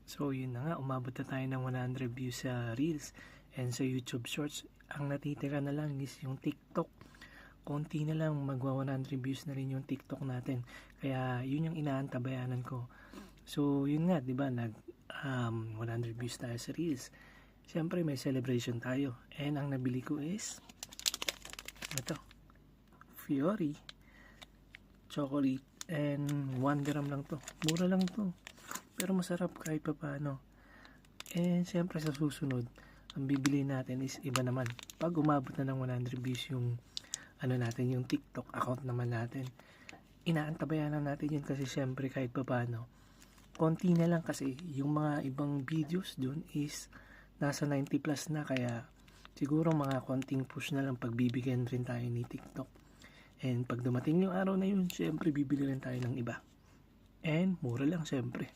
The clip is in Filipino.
So yun na nga, umabot na tayo ng 100 views sa Reels and sa YouTube Shorts. Ang natitira na lang is yung TikTok. Konti na lang, magwa 100 views na rin yung TikTok natin. Kaya yun yung inaantabayanan ko. So yun nga, di ba, 100 views tayo sa Reels. Siyempre may celebration tayo. And ang nabili ko is ito, Fiori chocolate, and 1 gram lang to. Mura lang to, pero masarap kahit pa paano. And siyempre sa susunod, ang bibili natin is iba naman. Pag umabot na ng 100 views yung natin, yung TikTok account naman natin, inaantabayan na natin yun kasi siyempre kahit pa paano. Konti na lang kasi yung mga ibang videos dun is nasa 90 plus na, kaya siguro mga konting push na lang pagbibigyan rin tayo ni TikTok. And pag dumating yung araw na yun, syempre bibili rin tayo ng iba. And mura lang syempre.